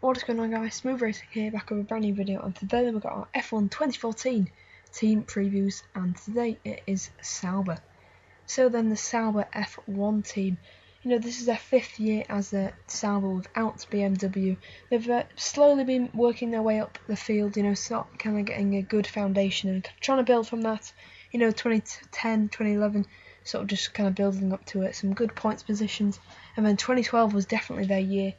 What is going on, guys? Smooth Racing here, back with a brand new video, and today we've got our F1 2014 team previews, and today it is Sauber. So then the Sauber F1 team, this is their 5th year as a Sauber without BMW. They've slowly been working their way up the field, sort kind of getting a good foundation and trying to build from that. 2010, 2011, sort of just kind of building up to it, some good points positions, and then 2012 was definitely their year,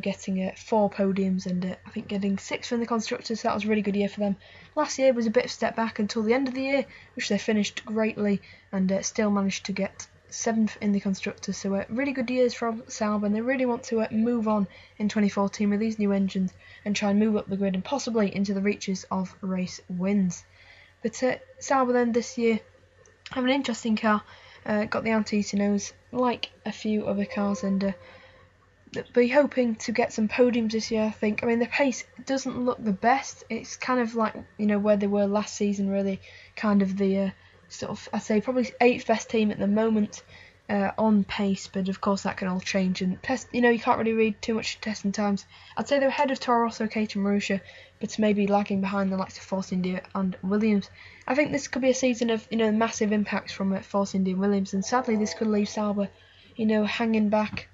getting 4 podiums and I think getting 6th in the constructors, so that was a really good year for them. Last year was a bit of a step back until the end of the year, which they finished greatly and still managed to get 7th in the constructors, so really good years from Sauber, and they really want to move on in 2014 with these new engines and try and move up the grid and possibly into the reaches of race wins. But Sauber then this year have an interesting car, got the anti-heating nose like a few other cars, and be hoping to get some podiums this year, I think. I mean, the pace doesn't look the best. It's kind of like, where they were last season, really kind of the sort of, I'd say probably 8th best team at the moment on pace, but of course that can all change, and you can't really read too much testing times. I'd say they're ahead of Toro Rosso, Caterham, Marussia, but maybe lagging behind the likes of Force India and Williams. I think this could be a season of massive impacts from Force India and Williams, and sadly this could leave Sauber hanging back.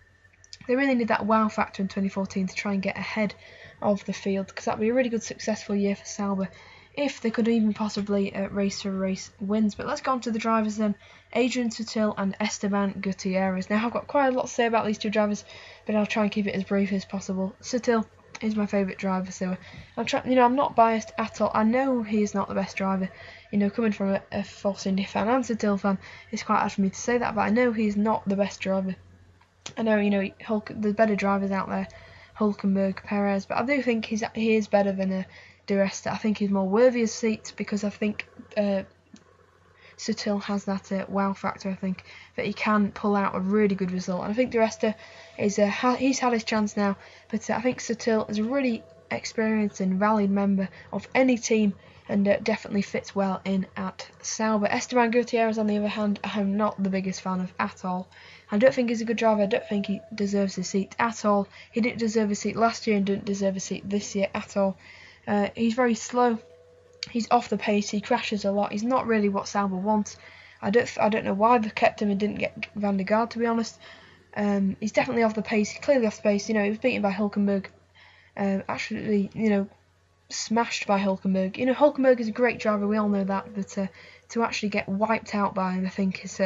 They really need that wow factor in 2014 to try and get ahead of the field, because that'd be a really good successful year for Sauber if they could even possibly race for race wins. But let's go on to the drivers then. Adrian Sutil and Esteban Gutierrez. Now, I've got quite a lot to say about these two drivers, but I'll try and keep it as brief as possible. Sutil is my favourite driver, so I'm not biased at all. I know he is not the best driver. Coming from a Force India fan and Sutil fan, it's quite hard for me to say that, but I know he is not the best driver. I know, there's better drivers out there, Hülkenberg, Perez, but I do think he is better than De Resta. I think he's more worthy of seat, because I think Sutil has that wow factor. I think that he can pull out a really good result, and I think De Resta is he's had his chance now, but I think Sutil is a really experienced and valued member of any team, and definitely fits well in at Sauber. Esteban Gutierrez, on the other hand, I am not the biggest fan of at all. I don't think he's a good driver. I don't think he deserves a seat at all. He didn't deserve a seat last year and didn't deserve a seat this year at all. He's very slow. He's off the pace. He crashes a lot. He's not really what Sauber wants. I don't know why they kept him and didn't get Van der Garde, to be honest. He's definitely off the pace. He's clearly off the pace. He was beaten by Hülkenberg. Actually, smashed by Hülkenberg. Hülkenberg is a great driver. We all know that. But to actually get wiped out by him, I think is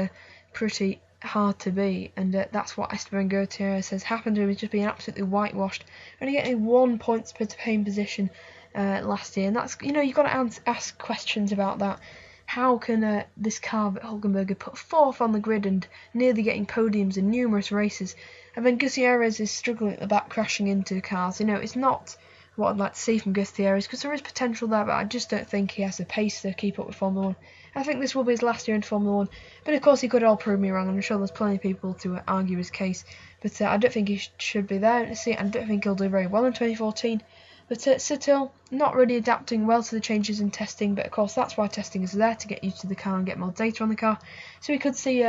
pretty hard to be, and that's what Esteban Gutierrez has happened to him. He's just being absolutely whitewashed, only getting 1 point per podium position last year, and that's you've got to ask questions about that. How can this car that Hülkenberg had put 4th on the grid and nearly getting podiums in numerous races, and then Gutierrez is struggling at the back, crashing into cars? It's not what I'd like to see from Gutierrez, because there is potential there, but I just don't think he has the pace to keep up with Formula 1. I think this will be his last year in Formula 1, but of course he could all prove me wrong, and I'm sure there's plenty of people to argue his case, but I don't think he should be there. I don't think he'll do very well in 2014. But Sutil, not really adapting well to the changes in testing, but of course that's why testing is there, to get used to the car and get more data on the car. So we could see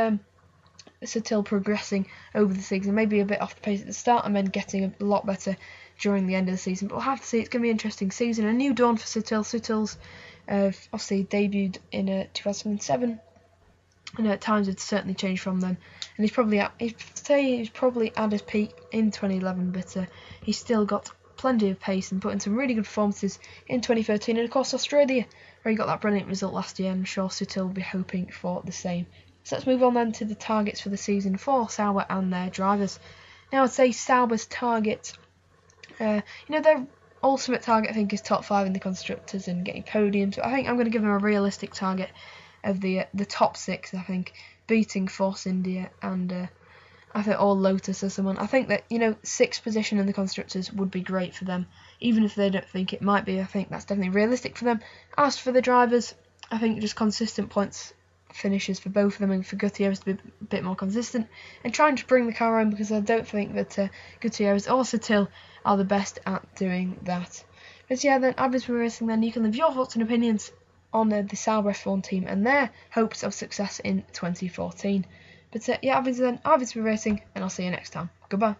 Sutil progressing over the season, maybe a bit off the pace at the start and then getting a lot better during the end of the season. But we'll have to see. It's going to be an interesting season. A new dawn for Sutil. Sutil's obviously debuted in 2007, and at times it's certainly changed from then. And he's probably at his peak in 2011, but he's still got plenty of pace and put in some really good performances in 2013, and of course Australia, where he got that brilliant result last year. I'm sure Sutil will be hoping for the same. So let's move on then to the targets for the season for Sauber and their drivers. Now, I'd say Sauber's target, their ultimate target, I think, is top 5 in the constructors and getting podiums. But I think I'm going to give them a realistic target of the top 6. I think beating Force India and I think or Lotus or someone. I think that 6th position in the constructors would be great for them, even if they don't think it might be. I think that's definitely realistic for them. As for the drivers, I think just consistent points finishes for both of them, and for Gutierrez to be a bit more consistent and trying to bring the car home, because I don't think that Gutierrez or Sutil are the best at doing that. But yeah, then Avis Racing, then you can leave your thoughts and opinions on the Sauber F1 team and their hopes of success in 2014. But yeah, Avis Racing, and I'll see you next time. Goodbye.